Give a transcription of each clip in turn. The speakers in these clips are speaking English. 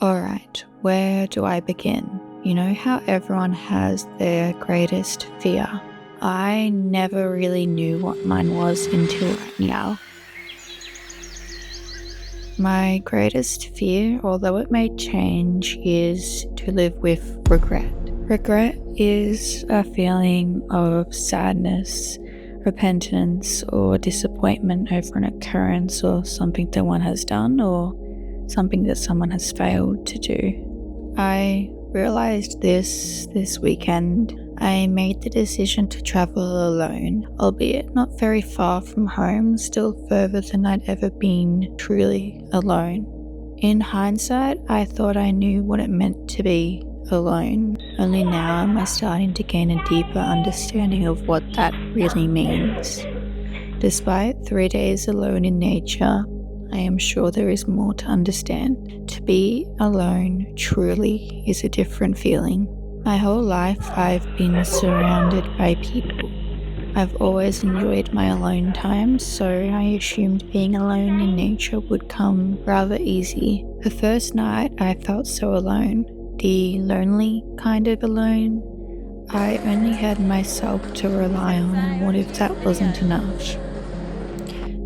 Alright, where do I begin? You know how everyone has their greatest fear? I never really knew what mine was until right now. My greatest fear, although it may change, is to live with regret. Regret is a feeling of sadness, repentance, or disappointment over an occurrence or something that one has done or something that someone has failed to do. I realized this weekend. I made the decision to travel alone, albeit not very far from home, still further than I'd ever been truly alone. In hindsight, I thought I knew what it meant to be alone. Only now am I starting to gain a deeper understanding of what that really means. Despite 3 days alone in nature, I am sure there is more to understand. To be alone truly is a different feeling. My whole life I've been surrounded by people. I've always enjoyed my alone time, so I assumed being alone in nature would come rather easy. The first night I felt so alone, the lonely kind of alone. I only had myself to rely on, and what if that wasn't enough?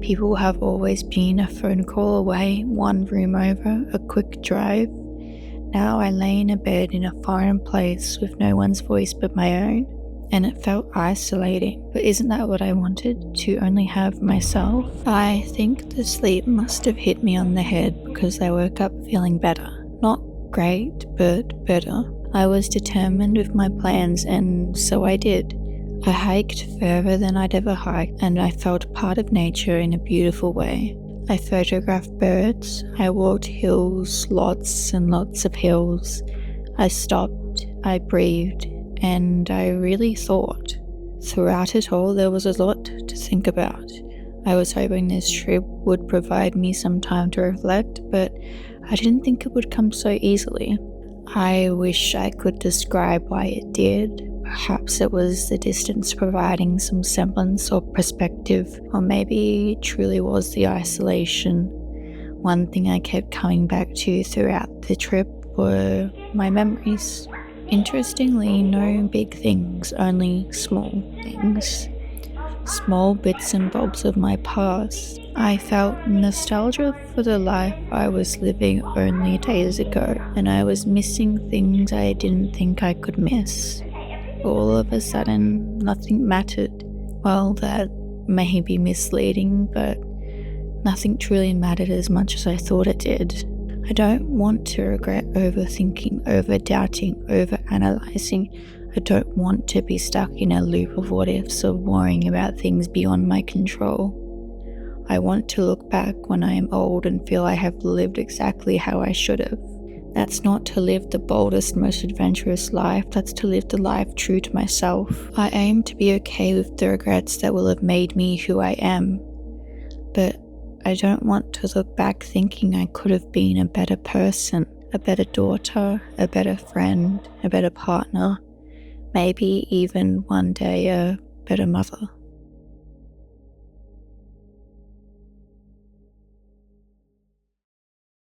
People have always been a phone call away, one room over, a quick drive. Now I lay in a bed in a foreign place with no one's voice but my own, and it felt isolating. But isn't that what I wanted? To only have myself? I think the sleep must have hit me on the head because I woke up feeling better. Not great, but better. I was determined with my plans, and so I did. I hiked further than I'd ever hiked, and I felt part of nature in a beautiful way. I photographed birds, I walked hills, lots and lots of hills. I stopped, I breathed, and I really thought. Throughout it all, there was a lot to think about. I was hoping this trip would provide me some time to reflect, but I didn't think it would come so easily. I wish I could describe why it did. Perhaps it was the distance providing some semblance or perspective, or maybe it truly was the isolation. One thing I kept coming back to throughout the trip were my memories. Interestingly, no big things, only small things. Small bits and bobs of my past. I felt nostalgia for the life I was living only days ago, and I was missing things I didn't think I could miss. All of a sudden, nothing mattered. Well, that may be misleading, but nothing truly mattered as much as I thought it did. I don't want to regret overthinking, over-doubting, over-analyzing. I don't want to be stuck in a loop of what-ifs of worrying about things beyond my control. I want to look back when I am old and feel I have lived exactly how I should have. That's not to live the boldest, most adventurous life, that's to live the life true to myself. I aim to be okay with the regrets that will have made me who I am, but I don't want to look back thinking I could have been a better person, a better daughter, a better friend, a better partner, maybe even one day a better mother.